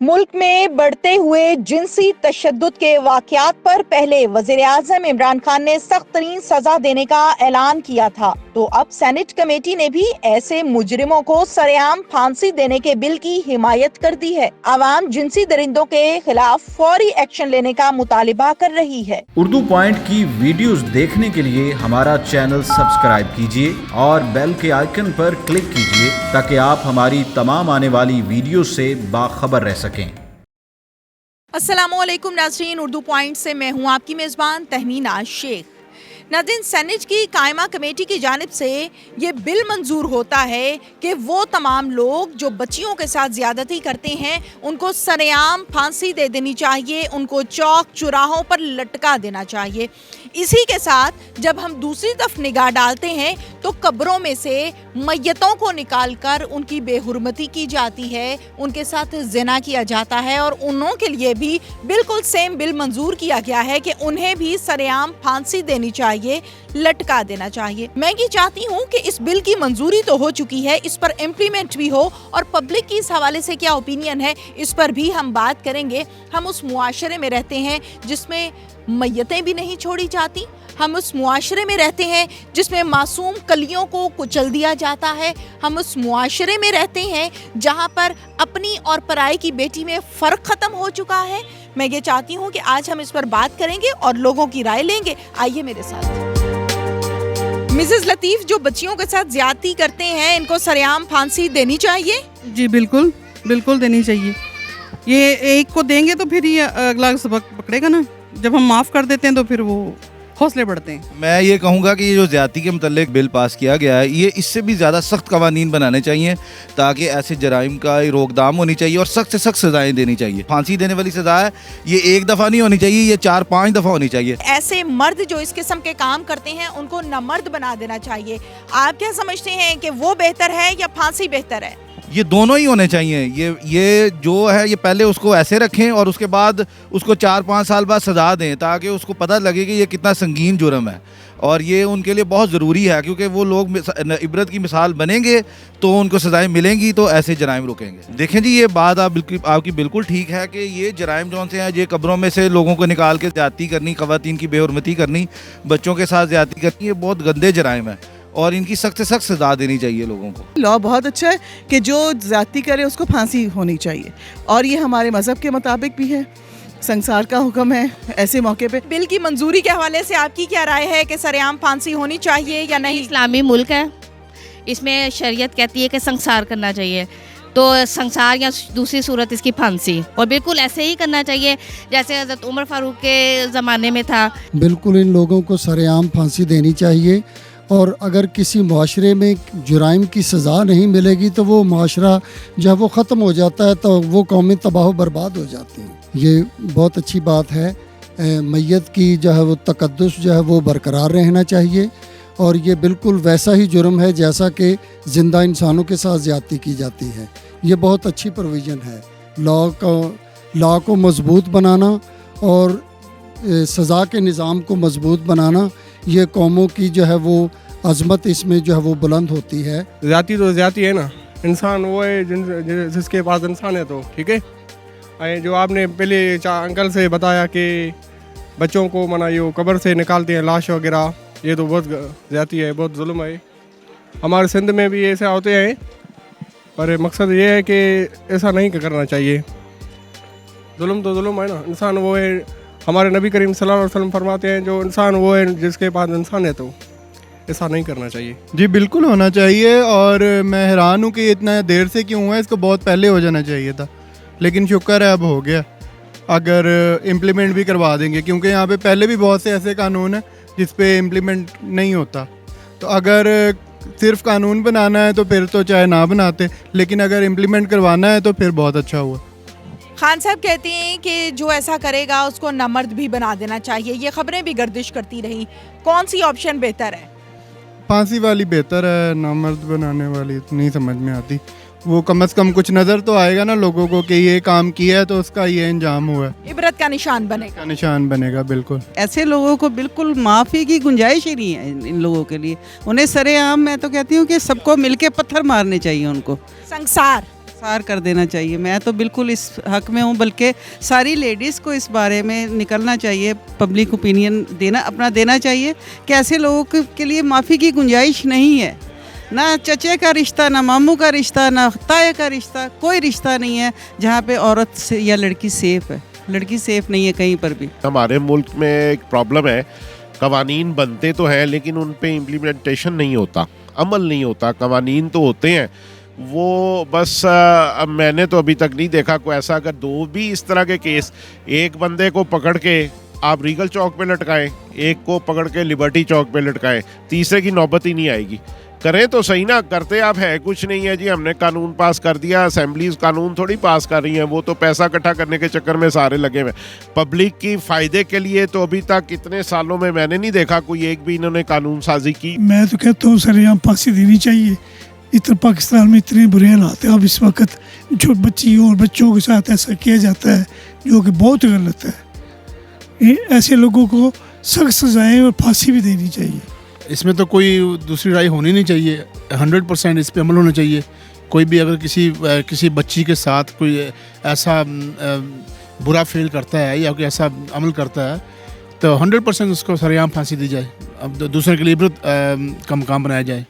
मुल्क में बढ़ते हुए जिनसी तशद्दुद के वाक़यात पर पहले वज़ीर-ए-आज़म इमरान खान ने सख्त तरीन सजा देने का ऐलान किया था, तो अब सेनेट कमेटी ने भी ऐसे मुजरिमों को सरेआम फांसी देने के बिल की हिमायत कर दी है। आवाम जिनसी दरिंदों के खिलाफ फौरी एक्शन लेने का मुतालिबा कर रही है। उर्दू पॉइंट की वीडियोस देखने के लिए हमारा चैनल सब्सक्राइब कीजिए और बेल के आइकन पर क्लिक कीजिए ताकि आप हमारी तमाम आने वाली वीडियो से बाखबर रह सकें। अस्सलामुअलैकुम नाज़रीन, उर्दू पॉइंट से मैं हूँ आपकी मेज़बान तहमीना शेख। नाज़रीन, सेनेट की कायमा कमेटी की जानिब से ये बिल मंजूर होता है कि वो तमाम लोग जो बच्चियों के साथ ज़्यादती करते हैं उनको सरेआम फांसी दे देनी चाहिए, उनको चौक चौराहों पर लटका देना चाहिए। इसी के साथ जब हम दूसरी तरफ निगाह डालते हैं तो कब्रों में से मैयतों को निकाल कर उनकी बेहुरमती की जाती है, उनके साथ ज़िना किया जाता है और उन्हों के लिए भी बिल्कुल सेम बिल मंजूर किया गया है कि उन्हें भी सरेआम फांसी देनी चाहिए, लटका देना चाहिए। मैं ये चाहती हूँ कि इस बिल की मंजूरी तो हो चुकी है, इस पर इम्प्लीमेंट भी हो और पब्लिक की इस हवाले से क्या ओपिनियन है इस पर भी हम बात करेंगे। हम उस मुआशरे में रहते हैं जिसमें मैयतें भी नहीं छोड़ी जाती, हम उस मुआशरे में रहते हैं जिसमें मासूम कलियों को कुचल दिया जाता है, हम उस मुआशरे में रहते हैं जहाँ पर अपनी और पराई की बेटी में फ़र्क ख़त्म हो चुका है। मैं ये चाहती हूँ कि आज हम इस पर बात करेंगे और लोगों की राय लेंगे। आइए मेरे साथ। मिसेस लतीफ़, जो बच्चियों के साथ ज्यादती करते हैं इनको सरेआम फांसी देनी चाहिए? जी बिल्कुल बिल्कुल देनी चाहिए। ये एक को देंगे तो फिर ये अगला सबक पकड़ेगा ना। जब हम माफ़ कर देते हैं तो फिर वो हौसले बढ़ते हैं। मैं ये कहूँगा कि ये जो ज़्यादती के मुतल्लिक बिल पास किया गया है, ये इससे भी ज़्यादा सख्त कवानीन बनाने चाहिए ताकि ऐसे जराइम का रोकथाम होनी चाहिए और सख्त से सख्त सज़ाएँ देनी चाहिए। फांसी देने वाली सज़ा है, ये एक दफ़ा नहीं होनी चाहिए, ये 4-5 दफ़ा होनी चाहिए। ऐसे मर्द जो इस किस्म के काम करते हैं उनको नामर्द बना देना चाहिए। आप क्या समझते हैं कि वो बेहतर है या फांसी बेहतर है? ये दोनों ही होने चाहिए। ये जो है ये पहले उसको ऐसे रखें और उसके बाद उसको 4-5 साल बाद सज़ा दें ताकि उसको पता लगे कि ये कितना संगीन जुर्म है और ये उनके लिए बहुत ज़रूरी है, क्योंकि वो लोग इबरत की मिसाल बनेंगे तो उनको सज़ाएं मिलेंगी तो ऐसे जराइम रुकेंगे। देखें जी, ये बात आपकी बिल्कुल ठीक है कि ये जराइम जौन से हैं, ये कब्रों में से लोगों को निकाल के ज़्यादती करनी, ख़वातीन की बेहुरमती करनी, बच्चों के साथ ज़्यादती करनी, ये बहुत गंदे जराइम है और इनकी सख्त से सख्त सज़ा देनी चाहिए लोगों को। लॉ बहुत अच्छा है कि जो ज़्यादती करे उसको फांसी होनी चाहिए और ये हमारे मज़हब के मुताबिक भी है, संसार का हुक्म है। ऐसे मौके पे बिल की मंजूरी के हवाले से आपकी क्या राय है कि सरेआम फांसी होनी चाहिए या नहीं? इस्लामी मुल्क है, इसमें शरीयत कहती है कि संसार करना चाहिए, तो संसार या दूसरी सूरत इसकी फांसी, और बिल्कुल ऐसे ही करना चाहिए जैसे हज़रत उमर फारूक के ज़माने में था। बिल्कुल इन लोगों को सरेआम फांसी देनी चाहिए और अगर किसी मुआशरे में जुराइम की सज़ा नहीं मिलेगी तो वो मुआशरा जब वो ख़त्म हो जाता है तो वो कौमें तबाह बर्बाद हो जाती हैं। ये बहुत अच्छी बात है। मैयत की जो है वो तकद्दुस जो है वो बरकरार रहना चाहिए और ये बिल्कुल वैसा ही जुर्म है जैसा कि ज़िंदा इंसानों के साथ ज़्यादती की जाती है। ये बहुत अच्छी प्रोविज़न है। लॉ को मज़बूत बनाना और सज़ा के निज़ाम को मज़बूत बनाना, ये कौमों की जो है वो अज़मत इसमें जो है वो बुलंद होती है। ज़्यादती तो ज़्यादती है ना, इंसान वो है जिसके पास इंसान है, तो ठीक है। जो आपने पहले अंकल से बताया कि बच्चों को मना ये कब्र से निकालते हैं लाश वगैरह, ये तो बहुत ज़्यादती है, बहुत जुल्म है। हमारे सिंध में भी ऐसे होते हैं, पर मकसद ये है कि ऐसा नहीं करना चाहिए। जुल्म तो जुल्म है ना, इंसान वो है। हमारे नबी करीम सल्लल्लाहु अलैहि वसल्लम फरमाते हैं जो इंसान वो है जिसके पास इंसान है, तो ऐसा नहीं करना चाहिए। जी बिल्कुल होना चाहिए और मैं हैरान हूँ कि इतना देर से क्यों हुआ, इसको बहुत पहले हो जाना चाहिए था, लेकिन शुक्र है अब हो गया। अगर इम्प्लीमेंट भी करवा देंगे, क्योंकि यहाँ पे पहले भी बहुत से ऐसे कानून हैं जिस पे इम्प्लीमेंट नहीं होता, तो अगर सिर्फ कानून बनाना है तो फिर तो चाहे ना बनाते, लेकिन अगर इम्प्लीमेंट करवाना है तो फिर बहुत अच्छा हुआ। खान साहब कहते हैं कि जो ऐसा करेगा उसको नामर्द भी बना देना चाहिए। ये खबरें भी गर्दिश करती रही, कौन सी ऑप्शन बेहतर है? फांसी वाली बेहतर है, नामर्द बनाने वाली नहीं समझ में आती। वो कम से कम कुछ नज़र तो आएगा ना लोगों को कि ये काम किया है तो उसका ये अंजाम हुआ है, इबरत का निशान बनेगा। का निशान बनेगा। बिल्कुल ऐसे लोगों को बिल्कुल माफ़ी की गुंजाइश ही नहीं है इन लोगों के लिए। उन्हें सरेआम, मैं तो कहती हूँ कि सबको मिलके पत्थर मारने चाहिए उनको। सार कर देना चाहिए। मैं तो बिल्कुल इस हक में हूँ, बल्कि सारी लेडीज़ को इस बारे में निकलना चाहिए, पब्लिक ओपिनियन अपना देना चाहिए कि ऐसे लोगों के लिए माफ़ी की गुंजाइश नहीं है। ना चचे का रिश्ता, ना मामू का रिश्ता, ना ताए का रिश्ता, कोई रिश्ता नहीं है जहाँ पे औरत से या लड़की सेफ़ है। लड़की सेफ़ नहीं है कहीं पर भी। हमारे मुल्क में एक प्रॉब्लम है, कवानीन बनते तो हैं लेकिन उन पे इम्प्लीमेंटेशन नहीं होता, अमल नहीं होता। कवानीन तो होते हैं, वो बस अब मैंने तो अभी तक नहीं देखा कोई ऐसा। अगर दो भी इस तरह के केस, एक बंदे को पकड़ के आप रीगल चौक पे लटकाएं, एक को पकड़ के लिबर्टी चौक पे लटकाएं, तीसरे की नौबत ही नहीं आएगी। करें तो सही ना, करते आप है कुछ नहीं है जी, हमने कानून पास कर दिया। असेंबलीज कानून थोड़ी पास कर रही हैं, वो तो पैसा इकट्ठा करने के चक्कर में सारे लगे हुए। पब्लिक की फ़ायदे के लिए तो अभी तक इतने सालों में मैंने नहीं देखा कोई एक भी इन्होंने कानून साजी की। मैं तो कहता हूँ सरेआम फांसी देनी चाहिए। इतना पाकिस्तान में इतने बुरे हालात हैं अब इस वक्त, जो बच्चियों और बच्चों के साथ ऐसा किया जाता है जो कि बहुत गलत है। ऐसे लोगों को सख्त सजाएं और फांसी भी देनी चाहिए। इसमें तो कोई दूसरी राय होनी नहीं चाहिए, 100% इस पे अमल होना चाहिए। कोई भी अगर किसी बच्ची के साथ कोई ऐसा बुरा फेल करता है या कोई ऐसा अमल करता है तो 100% उसको सरेआम फांसी दी जाए। अब दूसरे के लिए इबरत का मकाम बनाया जाए।